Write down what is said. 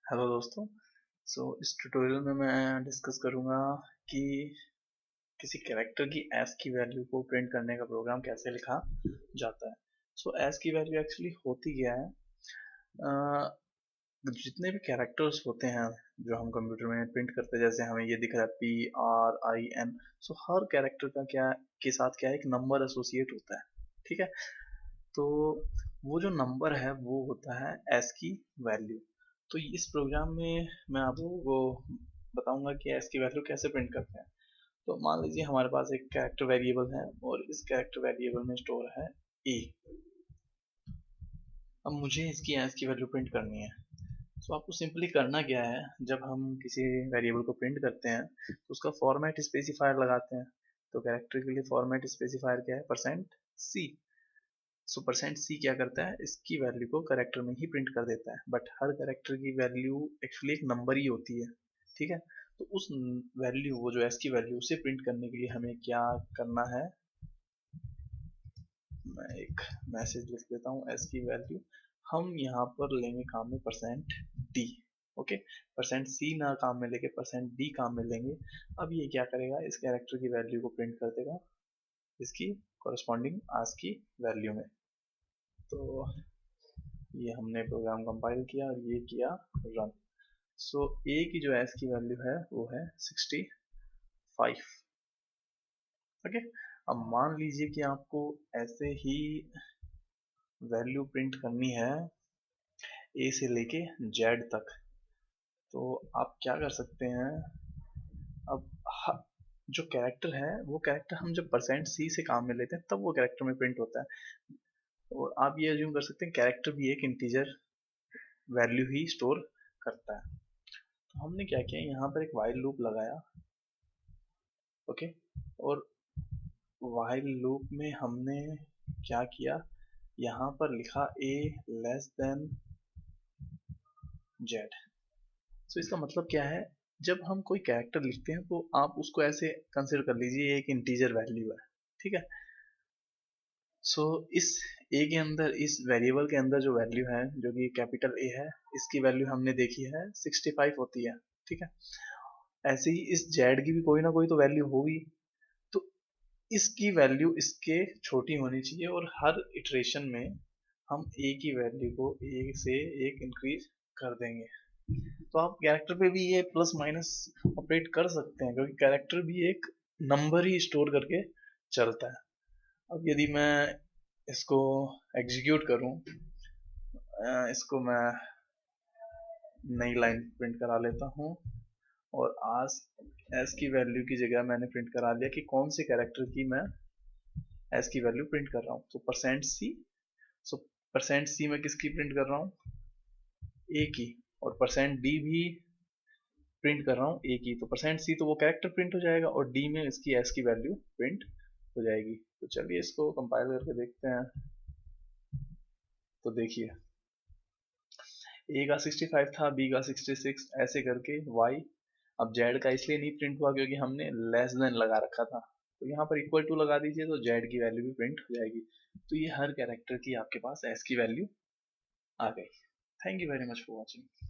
Hello दोस्तों। इस tutorial में मैं डिस्कस करूंगा कि किसी कैरेक्टर की एस की वैल्यू को प्रिंट करने का प्रोग्राम कैसे लिखा जाता है। एस की वैल्यू एक्चुअली होती क्या है। अ, जितने भी कैरेक्टर्स होते हैं जो हम कंप्यूटर में प्रिंट करते हैं, जैसे हमें ये दिख रहा है PRIN। हर कैरेक्टर का क्या के साथ क्या है, एक नंबर एसोसिएट होता है। ठीक है। तो वो जो नंबर है वो होता है एस की वैल्यू। तो इस प्रोग्राम में मैं आप लोगों को बताऊंगा कि एस की वैल्यू कैसे प्रिंट करते हैं। तो मान लीजिए हमारे पास एक कैरेक्टर वेरिएबल है और इस कैरेक्टर वेरिएबल में स्टोर है ए। अब मुझे इसकी एस की वैल्यू प्रिंट करनी है। आपको सिंपली करना क्या है, जब हम किसी वेरिएबल को प्रिंट करते हैं तो उसका फॉर्मेट स्पेसिफायर लगाते हैं। तो कैरेक्टर के लिए फॉर्मेट स्पेसिफायर क्या है, %c। परसेंट सी क्या करता है, इसकी वैल्यू को करेक्टर में ही प्रिंट कर देता है, बट हर करेक्टर की वैल्यू एक्चुअली एक नंबर ही होती है। ठीक है। तो उस वैल्यू, वो जो एस की वैल्यू, उसे प्रिंट करने के लिए हमें क्या करना है। मैं एक मैसेज लिख देता हूँ, एस की वैल्यू हम यहाँ पर लेंगे काम में %d। ओके। %c ना काम में लेके %d काम में लेंगे। अब ये क्या करेगा, इस कैरेक्टर की वैल्यू को प्रिंट कर देगा इसकी कॉरेस्पॉन्डिंग आस की वैल्यू में। तो ये हमने प्रोग्राम कंपाइल किया और ये किया रन। ए की जो एस की वैल्यू है वो है 65। ओके। अब मान लीजिए कि आपको ऐसे ही वैल्यू प्रिंट करनी है ए से लेके जेड तक। तो आप क्या कर सकते हैं। अब जो कैरेक्टर है वो कैरेक्टर हम जब %c से काम में लेते हैं तब वो कैरेक्टर में प्रिंट होता है। और आप ये अज्यूम कर सकते हैं कैरेक्टर भी एक इंटीजर वैल्यू ही स्टोर करता है। तो हमने क्या किया, यहाँ पर एक वाइल लूप लगाया। ओके। और वाइल लूप में हमने क्या किया, यहाँ पर लिखा a लेस देन जेड। इसका मतलब क्या है, जब हम कोई कैरेक्टर लिखते हैं तो आप उसको ऐसे कंसिडर कर लीजिए एक इंटीजर वैल्यू है। ठीक है। इस ए के अंदर, इस वेरिएबल के अंदर जो वैल्यू है जो कि कैपिटल ए है, इसकी वैल्यू हमने देखी है 65 होती है। ठीक है। ऐसे ही इस जेड की भी कोई ना कोई तो वैल्यू होगी। तो इसकी वैल्यू इसके छोटी होनी चाहिए और हर इटरेशन में हम ए की वैल्यू को ए से एक इंक्रीज कर देंगे। तो आप कैरेक्टर पे भी ये प्लस माइनस ऑपरेट कर सकते हैं, क्योंकि कैरेक्टर भी एक नंबर ही स्टोर करके चलता है। अब यदि मैं इसको एग्जीक्यूट करूं, इसको मैं नई लाइन प्रिंट करा लेता हूं और आज एस की वैल्यू की जगह मैंने प्रिंट करा लिया कि कौन से कैरेक्टर की मैं एस की वैल्यू प्रिंट कर रहा हूँ। %c। %c में किसकी प्रिंट कर रहा हूँ, ए की। और %d भी प्रिंट कर रहा हूँ ए की। तो %c तो वो कैरेक्टर प्रिंट हो जाएगा और d में इसकी एस की वैल्यू प्रिंट हो जाएगी। तो चलिए इसको कंपाइल करके देखते हैं। तो देखिए, ए का 65 था, बी का 66, ऐसे करके y। अब जेड का इसलिए नहीं प्रिंट हुआ क्योंकि हमने लेस देन लगा रखा था। तो यहाँ पर इक्वल टू लगा दीजिए तो जेड की वैल्यू भी प्रिंट हो जाएगी। तो ये हर कैरेक्टर की आपके पास एस की वैल्यू आ गई। Thank you very much for watching.